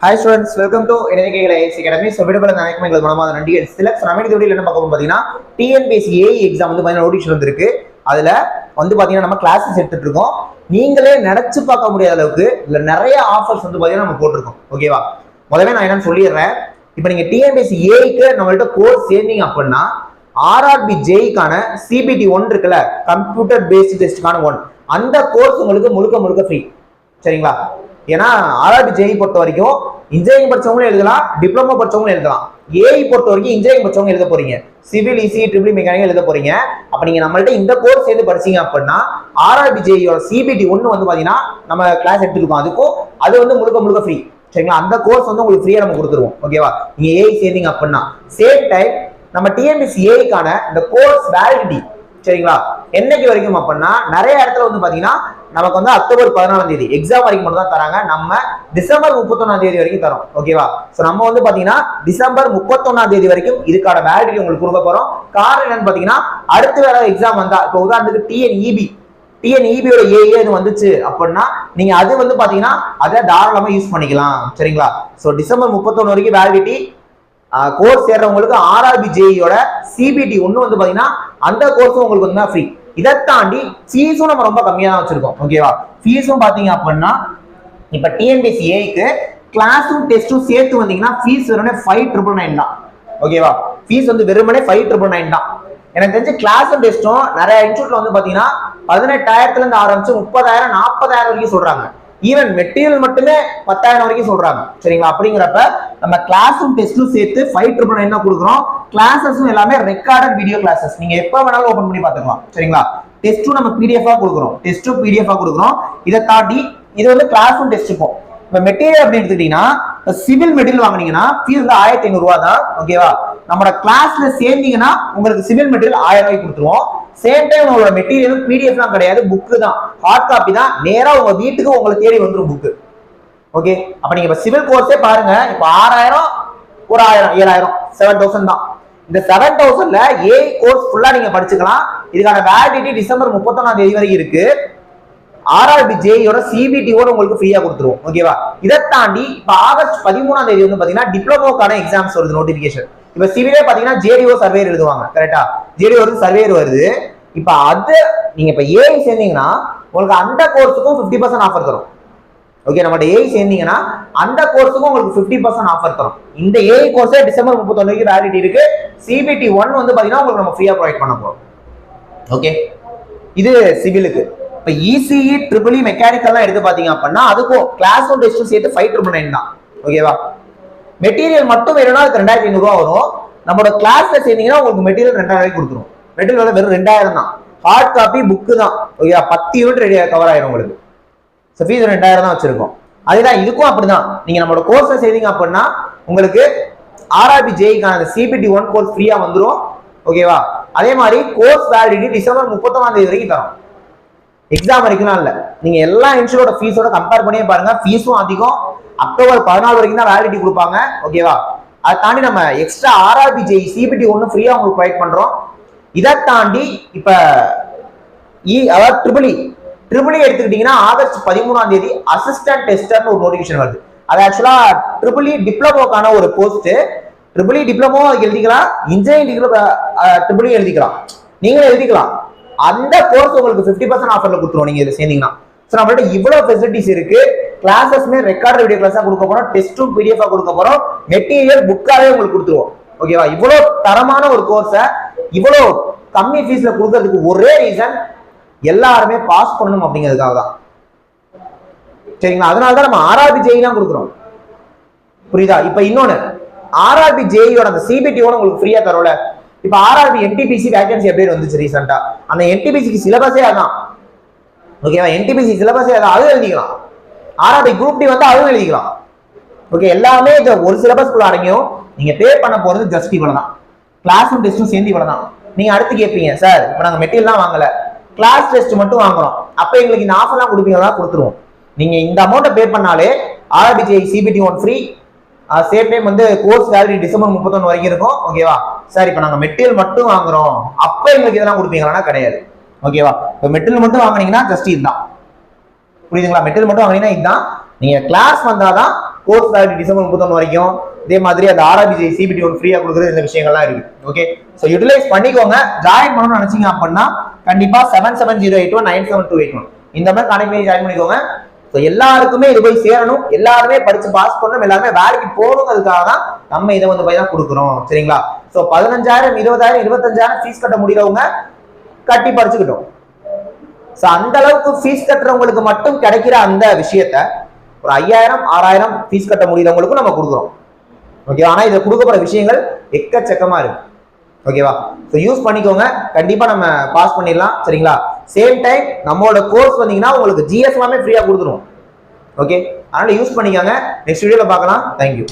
Hi students, welcome to NNK Academy. So, video நாளைக்கு உங்களுக்கு மனமார்ந்த நன்றிகள். சிலக்ஸ் நம்ம இந்த வீடியோல என்ன பார்க்க போறோம் பாத்தீங்கன்னா TNPSC AE எக்ஸாம் வந்து பாத்தீங்கன்னா நோட்டிஃபிகேஷன் வந்திருக்கு. அதுல வந்து பாத்தீங்கன்னா நம்ம கிளாसेस எடுத்துட்டு இருக்கோம். நீங்களே நினைச்சு பார்க்க முடியாத அளவுக்கு இல்ல நிறைய ஆஃபர்ஸ் வந்து பாத்தீங்கன்னா நம்ம போட்டுருக்கோம். ஓகேவா? முதல்ல நான் என்னன்னு சொல்லிடுறேன். இப்போ நீங்க TNPSC AEக்கு நம்மள்ட்ட கோர்ஸ் சேர்ந்தீங்க அப்படின்னா RRB JEக்கான CBT 1 இருக்குல்ல, கம்ப்யூட்டர் பேஸ்ட் டெஸ்ட்கான 1, அந்த கோர்ஸ் உங்களுக்கு முழுக்க ஃப்ரீ. சரிங்களா? ஏன்னா RRB JEE பொறுத்த வரைக்கும் இன்ஜினியரிங் படிச்சவங்களும் எழுதலாம், டிப்ளமோ படிச்சவங்களும் எழுதலாம். AE பொறுத்த வரைக்கும் இன்ஜினியரிங் படிச்சவங்க எழுத போறீங்க, சிவில் ECE ட்ரிபிள் மெக்கானிக்கல் எழுத போறீங்க. அப்ப நீங்க நம்மள்ட்ட இந்த கோர்ஸ் சேர்ந்து படிச்சீங்க அப்படின்னா RRB JEE CBT 1 வந்து பாத்தீங்கன்னா நம்ம கிளாஸ் எடுத்துருக்கோம், அதுக்கும் அது வந்து முழுக்க ஃப்ரீ. சரிங்களா? அந்த கோர்ஸ் வந்து உங்களுக்கு ஃப்ரீயா நம்ம கொடுத்துருவோம். ஓகேவா? நீங்க AE சேர்ந்தீங்க அப்படின்னா சேம் டைம் நம்ம TNPSC AEக்கான இந்த கோர்ஸ் வேலிடிட்டி சரிங்களா என்னைக்கு வரைக்கும் அப்படின்னா நிறைய இடத்துல வந்து பாத்தீங்கன்னா நமக்கு வந்து அக்டோபர் 14ஆம் தேதி எக்ஸாம் வரைக்கும் மட்டும் தான் தராங்க. நம்ம டிசம்பர் 31ஆம் தேதி வரைக்கும் தரோம். ஓகேவா? சோ நம்ம வந்து பாத்தீங்கன்னா டிசம்பர் 31ஆம் தேதி வரைக்கும் இதுக்கான வேலிடிட்டி உங்களுக்கு கொடுக்க போறோம். காரணம் என்னன்னு பாத்தீங்கன்னா அடுத்து வேற எக்ஸாம் வந்தா, இப்போ உதாரணத்துக்கு TNEB ஓட AE இது வந்துச்சு அப்படின்னா நீங்க அது வந்து பாத்தீங்கன்னா அதை தாராளமா யூஸ் பண்ணிக்கலாம். சரிங்களா? சோ டிசம்பர் 31 வரைக்கும் வேலிடிட்டி. கோர்ஸ் சேர்றவங்களுக்கு RRB JEOட CBT 1 வந்து பாத்தீங்கன்னா அந்த கோர்ஸும் உங்களுக்கு வந்து ஃப்ரீ. இதை தாண்டி ஃபீஸும் நம்ம ரொம்ப கம்மியா தான் வச்சிருக்கோம். ஓகேவா? ஃபீஸும் பாத்தீங்க அப்படின்னா இப்ப TNPSC AEக்கு கிளாஸும் டெஸ்டும் சேர்த்து வந்தீங்கன்னா ஃபீஸ் வெறுமனே 5,999 தான். ஓகேவா? ஃபீஸ் வந்து வெறுமனே 5,999 தான். எனக்கு தெரிஞ்சு கிளாஸும் டெஸ்டும் நிறைய இன்ஸ்டியூட்ல வந்து பாத்தீங்கன்னா 18,000 இருந்து ஆரம்பிச்சு 30,000 40,000 வரைக்கும் சொல்றாங்க. ஈவன் மெட்டீரியல் மட்டுமே 10,000 வரைக்கும் சொல்றாங்க. சரிங்களா? அப்படிங்கிறப்ப நம்ம கிளாஸும் டெஸ்டும் சேர்த்து 5,999 தான் கொடுக்குறோம். கிளாஸஸும் எல்லாமே ரெக்கார்டட் வீடியோ கிளாஸஸ், நீங்க எப்ப வேணாலும் ஓபன் பண்ணி பாத்துக்கலாம். சரிங்களா? டெஸ்டும் நம்ம PDF-ஆ கொடுக்குறோம், டெஸ்டும் PDF-ஆ கொடுக்குறோம். இதை தாண்டி இது வந்து கிளாஸும் டெஸ்ட்டுக்கும். இப்ப மெட்டீரியல் அப்படின்னு எடுத்துக்கிட்டீங்கன்னா சிவில் மெட்டீரியல் வாங்கினீங்கன்னா ஃபீஸ் வந்து 1,500 ரூபா தான். ஓகேவா? நம்மளோட கிளாஸ்ல சேர்ந்தீங்கன்னா உங்களுக்கு சிவில் மெட்டீரியல் 1000 ரூபாய்க்கு கொடுத்துருவோம். சேம் டைம் உங்களோட மெட்டீரியல் PDF-லாம் கிடையாது, புக்கு தான், ஹார்ட் காப்பி தான், நேரா உங்க வீட்டுக்கு உங்களுக்கு தேடி வந்துடும் புக்கு. ஓகே? அப்ப நீங்க இப்ப சிவில் கோர்ஸே பாருங்க, இப்ப 6,000 ஒரு 1,000 7,000 7,000 தான். இந்த 7,000ல AE கோர்ஸ் ஃபுல்லா நீங்க படிச்சுக்கலாம். இதுக்கான வேலிடிட்டி டிசம்பர் 31ஆம் தேதி வரைக்கும் இருக்கு. RRB JEOட CBT 1 உங்களுக்கு ஃப்ரீயா கொடுத்துருவோம். ஓகேவா? இதை தாண்டி இப்ப ஆகஸ்ட் 13ஆம் தேதி வந்து பாத்தீங்கன்னா டிப்ளமோக்கான எக்ஸாம்ஸ் வருது, நோட்டிபிகேஷன். இப்ப சிவிலே பாத்தீங்கன்னா JDO சர்வேயர் எழுதுவாங்க. கரெக்டா? JDO சர்வேயர் வருது. இப்ப அது நீங்க இப்ப AE சேர்ந்தீங்கன்னா உங்களுக்கு அந்த கோர்ஸுக்கும் 50% ஆஃபர் தரும். ஓகே? நம்ம AE சேர்ந்தீங்கன்னா அந்த கோர்ஸுக்கும் உங்களுக்கு 50% ஆஃபர் தரும். இந்த AE கோர்ஸே டிசம்பர் 31 வரைக்கும் வேலிடிட்டி இருக்கு. CBT 1 வந்து பாத்தீங்கன்னா உங்களுக்கு நம்ம ஃப்ரீயா ப்ரொவைட் பண்ண போறோம். ஓகே? இது சிவிலுக்கு. இப்ப ECE ட்ரிபிள் மெக்கானிக்கல்லாம் எடுத்து பாத்தீங்க அப்படின்னா அதுக்கும் கிளாஸும் டெஸ்டும் சேர்த்து 5,999 தான். ஓகேவா? மெட்டீரியல் மட்டும் வேணும்னா அதுக்கு 2,500 ரூபா வரும். நம்மளோட கிளாஸ்ல சேர்ந்தீங்கன்னா உங்களுக்கு மெட்டீரியல் 2,000 ரூபாய்க்கு கொடுத்துரும். மெட்டீரியல் வெறும் 2,000 தான். ஹார்ட் காப்பி புக்கு தான். ஓகேவா? 10 யூனிட் ரெடியா கவர் ஆயிரும் உங்களுக்கு. ஃபீஸ் 2,000 தான் வச்சிருக்கோம். அதுதான் இதுக்கும் அப்படிதான். நீங்க நம்மளோட கோர்ஸ்ல சேர்ந்தீங்க அப்படின்னா உங்களுக்கு RRB JEக்கான CBT 1 கோர்ஸ் ஃப்ரீயா வந்துரும். ஓகேவா? அதே மாதிரி கோர்ஸ் வேலிடிட்டி டிசம்பர் 31ஆம் தேதி வரைக்கும் தரும். எக்ஸாம் வரைக்கும் இல்ல, நீங்க எல்லா இன்ஸ்டியூட்டோட ஃபீஸோட கம்பேர் பண்ணியே பாருங்க, ஃபீஸும் அதிகம். அக்டோபர் 14 வரைக்கும் தான் வேலிடிட்டி கொடுப்பாங்க. ஓகேவா? அதை தாண்டி நம்ம எக்ஸ்ட்ரா RRB JEE CBT 1 ஃப்ரீயா உங்களுக்கு ப்ரொவைட் பண்றோம். இதை தாண்டி இப்ப அதாவது ட்ரிபிள் எடுத்துக்கிட்டீங்கன்னா ஆகஸ்ட் 13ஆம் தேதி அசிஸ்டன்ட் டெஸ்டர்னு ஒரு நோட்டிபிகேஷன் வருது. அது ஆக்சுவலா ட்ரிபிள் டிப்ளமோக்கான ஒரு போஸ்ட். ட்ரிபிள் டிப்ளமோ எழுதிக்கலாம், இன்ஜினியரிங் ட்ரிபிள் எழுதிக்கலாம், நீங்களும் எழுதிக்கலாம். அந்த கோர்ஸ் உங்களுக்கு 50% ஆஃபர்ல கொடுத்துருவோம் நீங்க இதை சேர்ந்தீங்கன்னா. சோ நம்மள்ட்ட இவ்வளவு ஃபெசிலிட்டிஸ் இருக்கு. கிளாஸஸ்மே ரெக்கார்ட் வீடியோ கிளாஸா கொடுக்க போறோம், டெஸ்டும் PDF-ஆ கொடுக்க போறோம், மெட்டீரியல் புக்காவே உங்களுக்கு கொடுத்துருவோம். ஓகேவா? இவ்வளவு தரமான ஒரு கோர்ஸை இவ்வளவு கம்மி ஃபீஸ்ல கொடுக்கறதுக்கு ஒரே ரீசன் எல்லாருமே பாஸ் பண்ணணும் அப்படிங்கிறதுக்காக தான். சரிங்களா? அதனாலதான் நம்ம RRB JEE கொடுக்குறோம். புரியுதா? இப்ப இன்னொன்னு RRB JEOட அந்த CBT 1 உங்களுக்கு ஃப்ரீயா தரோல. இப்ப RRB NTPC வேகன்சி அப்டேட் வந்துச்சு ரீசெண்டா. அந்த NTPCக்கு சிலபஸே அதான். ஓகேவா? NTPC சிலபஸே அதான், அதுவும் எழுதிக்கலாம். RRB குரூப் D வந்து அதுவும் எழுதிக்கலாம். ஓகே? எல்லாமே ஒரு சிலபஸ்க்குள்ள அடங்கியும். நீங்க பே பண்ண போறது ஜஸ்ட் இவ்வளவுதான். கிளாஸும் டெஸ்டும் சேர்ந்து இவ்வளவுதான். நீங்க அடுத்து கேட்பீங்க, சார் இப்ப நாங்க மெட்டீரியல்லாம் வாங்கல, கிளாஸ் டெஸ்ட் மட்டும் வாங்குறோம், அப்ப எங்களுக்கு இந்த ஆஃபர்லாம் கொடுப்பீங்களா? கொடுத்துருவோம். நீங்க இந்த அமௌண்ட்டை பே பண்ணாலே RRB JEE CBT 1 free. Same time வந்து கோர்ஸ் வேலிடிட்டி டிசம்பர் 31 வரைக்கும் இருக்கும். ஓகேவா? சார் இப்ப நாங்க மெட்டீரியல் மட்டும் வாங்குறோம், அப்ப எங்களுக்கு இதெல்லாம் கொடுப்பீங்களா? கிடையாது. ஓகேவா? இப்ப மெட்டீரியல் மட்டும் வாங்குனீங்கன்னா ஜஸ்ட் இதுதான். புரியுதுங்களா? மெட்டீரியல் மட்டும் வாங்குனீங்கன்னா இதுதான். நீங்க கிளாஸ் வந்தாதான் கோர்ஸ் வேலிடிட்டி டிசம்பர் 31 வரைக்கும். இதே மாதிரி அந்த RRBJ CBT 1 ஃப்ரீயா கொடுக்குறது இந்த விஷயங்கள்லாம் இருக்கு. ஓகே, ஸோ யூட்டிலைஸ் பண்ணிக்கோங்க. ஜாயின் பண்ணணும்னு நினைச்சீங்க அப்படின்னா கண்டிப்பா 7708197281 இந்த மாதிரி கான்டாக்ட் பண்ணி ஜாயின் பண்ணிக்கோங்க. ஸோ எல்லாருக்குமே இது போய் சேரணும், எல்லாருமே படிச்சு பாஸ் பண்ணணும், எல்லாருமே வேலைக்கு போகணுங்கிறதுக்காக தான் நம்ம இதை வந்து போய் தான் கொடுக்குறோம். சரிங்களா? ஸோ 15,000 20,000 25,000 ஃபீஸ் கட்ட முடியறவங்க கட்டி படிச்சுக்கிட்டோம். ஸோ அந்த அளவுக்கு ஃபீஸ் கட்டுறவங்களுக்கு மட்டும் கிடைக்கிற அந்த விஷயத்த ஒரு 5,000 6,000 ஃபீஸ் கட்ட முடியறவங்களுக்கும் நம்ம கொடுக்குறோம். ஓகேவா? ஆனா இதை கொடுக்கப்படுற விஷயங்கள் எக்கச்சக்கமா இருக்கு. ஓகேவா? ஸோ யூஸ் பண்ணிக்கோங்க, கண்டிப்பா நம்ம பாஸ் பண்ணிடலாம். சரிங்களா? சேம் டைம் நம்மளோட கோர்ஸ் வந்தீங்கன்னா உங்களுக்கு GS எல்லாமே ஃப்ரீயா கொடுத்துருவோம். ஓகே, அதனால யூஸ் பண்ணிக்கோங்க. நெக்ஸ்ட் வீடியோல பார்க்கலாம். தேங்க்யூ.